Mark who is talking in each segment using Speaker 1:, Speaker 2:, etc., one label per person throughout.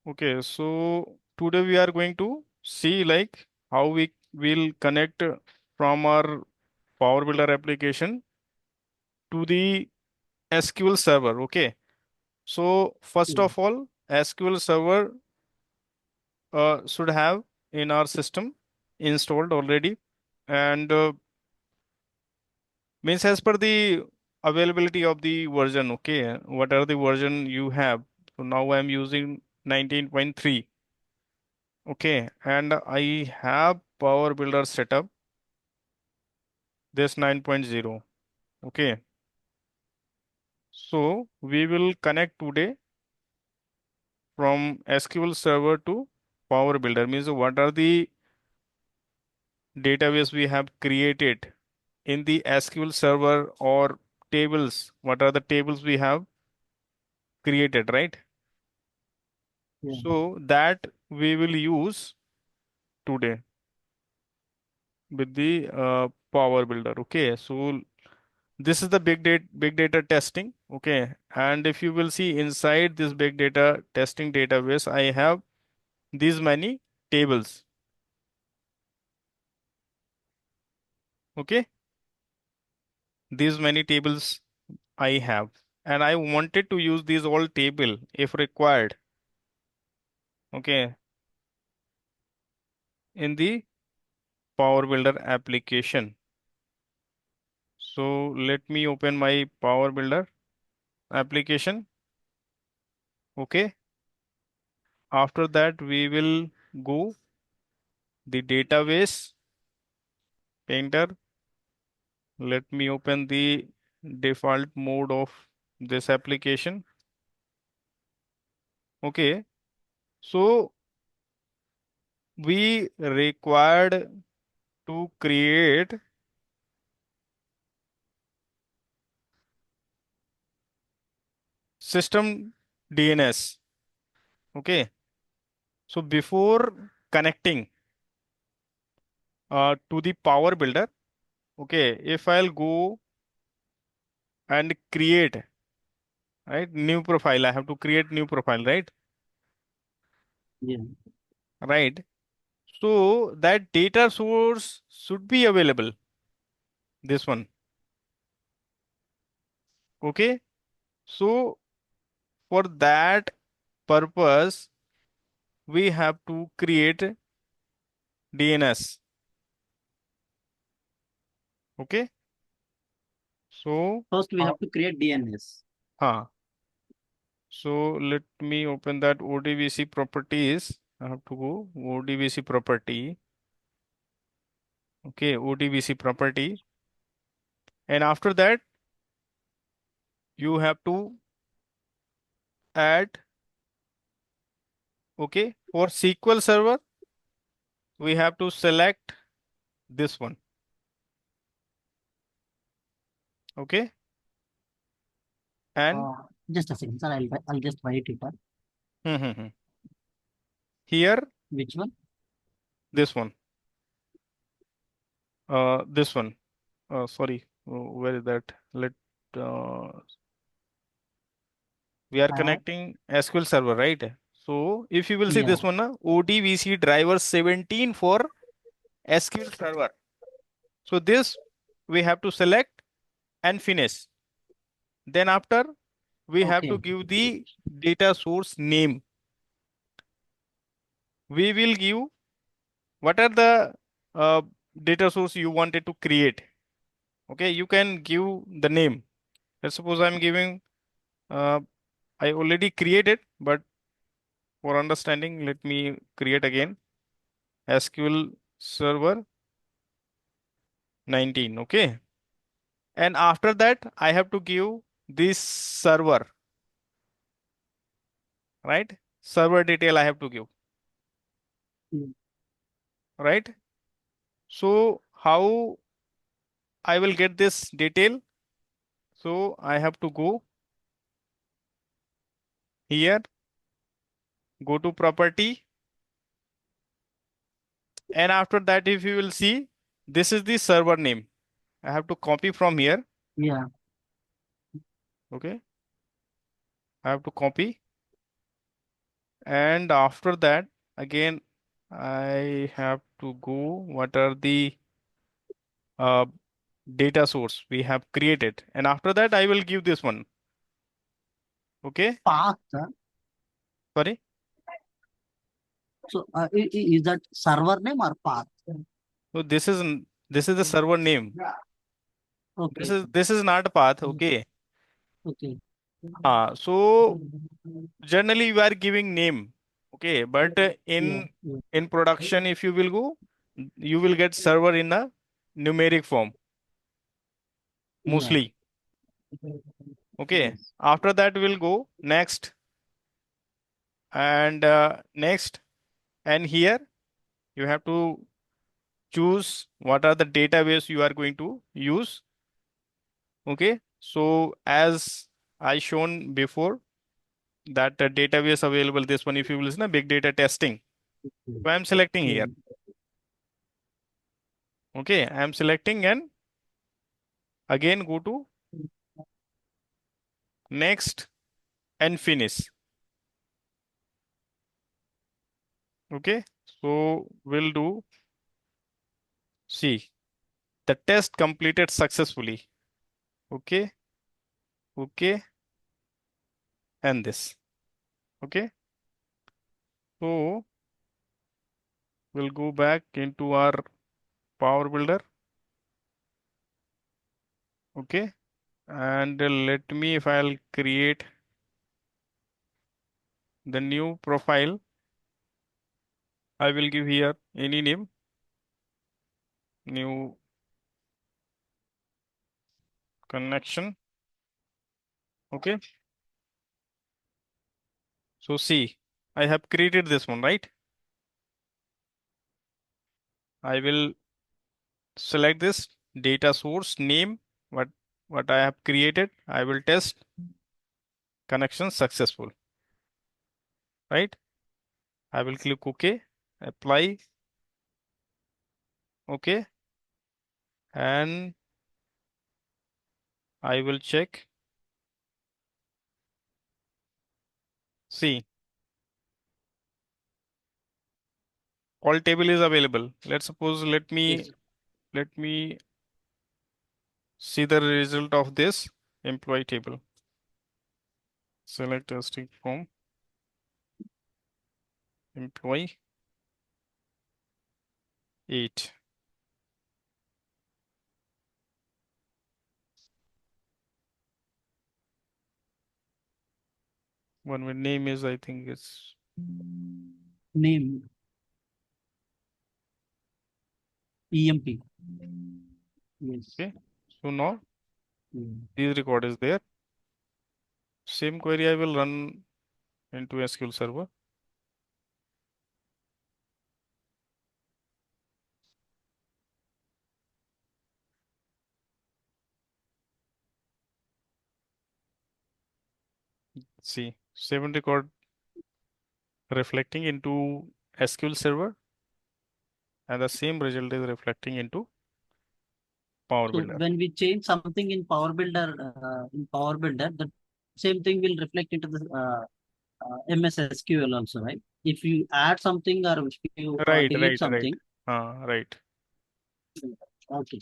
Speaker 1: Okay, so today we are going to see like how we will connect from our PowerBuilder application to the SQL Server. Okay, so first
Speaker 2: Yeah.
Speaker 1: of all, SQL Server should have in our system installed already, and means as per the availability of the version. Okay, what are the version you have? So now I am using 19.3. Okay, and I have PowerBuilder setup this 9.0. Okay, so we will connect today from SQL Server to PowerBuilder. Means what are the database we have created in the SQL Server or tables? What are the tables we have created, right?
Speaker 2: Yeah.
Speaker 1: So that we will use today with the PowerBuilder. Okay, so this is the big data testing. Okay, and if you will see inside this big data testing database, I have these many tables. Okay, these many tables I have, and I wanted to use these all table if required. Okay, in the Power Builder application. So let me open my Power Builder application. Okay, after that we will go the database painter. Let me open the default mode of this application. Okay, so we required to create system DNS. Okay, so before connecting to the Power Builder, okay, if I'll go and create, right, new profile, I have to create new profile, right?
Speaker 2: Yeah.
Speaker 1: Right. So that data source should be available. This one. Okay. So for that purpose, we have to create DNS. Okay. So,
Speaker 2: First, we have to create DNS.
Speaker 1: huh. So let me open that ODBC properties. I have to go ODBC property. Okay, ODBC property. And after that, you have to add, okay, for SQL Server, we have to select this one. Okay. And
Speaker 2: Just a second, sir. I'll just write it up.
Speaker 1: here,
Speaker 2: Which one?
Speaker 1: this one. This one. Sorry, where is that? Let uh, we are
Speaker 2: Uh,
Speaker 1: connecting SQL Server, right? So if you will see
Speaker 2: yeah.
Speaker 1: this one, ODBC driver 17 for SQL Server. So this we have to select and finish. Then after we have to
Speaker 2: Okay.
Speaker 1: give the data source name. We will give what are the uh, data source you wanted to create. Okay, you can give the name. Let's suppose I'm giving uh, I already created, but for understanding, let me create again SQL Server 19. Okay. And after that, I have to give this server, right? Server detail I have to give,
Speaker 2: Mm.
Speaker 1: right? So how I will get this detail? So I have to go here, go to property. And after that, if you will see, this is the server name. I have to copy from here.
Speaker 2: Yeah.
Speaker 1: Okay. I have to copy And after that, again, I have to go. What are the uh, data source we have created? And after that, I will give this one. Okay.
Speaker 2: Path.
Speaker 1: Sorry.
Speaker 2: So is that server name or path?
Speaker 1: So this is the server name. This
Speaker 2: Okay.
Speaker 1: is this is not a path. Okay.
Speaker 2: Okay.
Speaker 1: So generally you are giving name. Okay. But
Speaker 2: Yeah. Yeah.
Speaker 1: in production, if you will go, you will get server in a numeric form
Speaker 2: Yeah.
Speaker 1: mostly. Okay.
Speaker 2: Yes.
Speaker 1: After that, we'll go next and next. And here you have to choose what are the database you are going to use. Okay. So as I shown before that database available, this one, if you will listen, big data testing. So I'm selecting
Speaker 2: Yeah.
Speaker 1: here. Okay. I'm selecting and again go to next and finish. Okay. So we'll do see the test completed successfully. Okay. Okay. And this. Okay. So we'll go back into our Power Builder. Okay. And let me, if I'll create the new profile, I will give here any name, new connection. Okay. So see, I have created this one, right? I will select this data source name, what I have created. I will test connection successful, right? I will click OK, apply, OK, and I will check. See, all table is available. Let's suppose
Speaker 2: Yes.
Speaker 1: let me see the result of this employee table. Select testing from employee 8. One with name is, I think it's
Speaker 2: Name EMP. Yes.
Speaker 1: okay. So now
Speaker 2: Mm.
Speaker 1: this record is there. Same query I will run into SQL Server. See, 7 record reflecting into SQL Server, and the same result is reflecting into Power
Speaker 2: So
Speaker 1: Builder.
Speaker 2: when we change something in Power Builder, the same thing will reflect into the MS SQL also, right? If you add something or if you
Speaker 1: Right,
Speaker 2: delete
Speaker 1: right, right.
Speaker 2: something,
Speaker 1: Right.
Speaker 2: okay.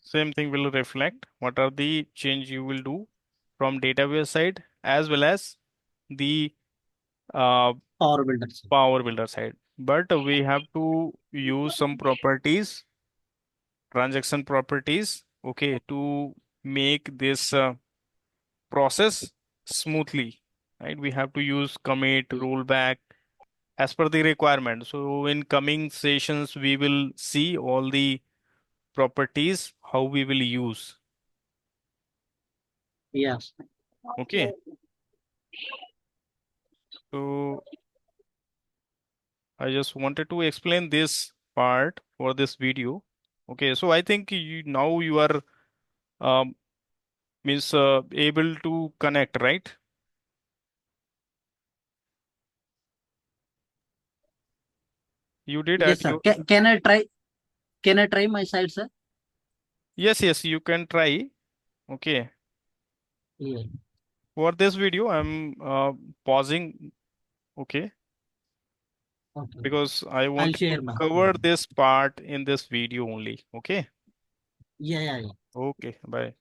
Speaker 1: Same thing will reflect what are the change you will do from database side as well as the uh,
Speaker 2: Power Builder.
Speaker 1: Power Builder side. But we have to use some properties, transaction properties, okay, to make this process smoothly, right? We have to use commit, rollback as per the requirement. So in coming sessions, we will see all the properties, how we will use.
Speaker 2: Yes.
Speaker 1: Okay. So I just wanted to explain this part for this video. Okay. So I think now you are um, means able to connect, right? You did
Speaker 2: Yes,
Speaker 1: at
Speaker 2: sir.
Speaker 1: your
Speaker 2: Can I try? Can I try my side, sir?
Speaker 1: yes, yes, you can try. Okay.
Speaker 2: Yeah.
Speaker 1: For this video, I'm pausing. Okay.
Speaker 2: Okay.
Speaker 1: because I
Speaker 2: I'll
Speaker 1: wanted to
Speaker 2: share my
Speaker 1: cover
Speaker 2: screen.
Speaker 1: this part in this video only. Okay.
Speaker 2: Yeah, yeah, yeah.
Speaker 1: Okay. Bye.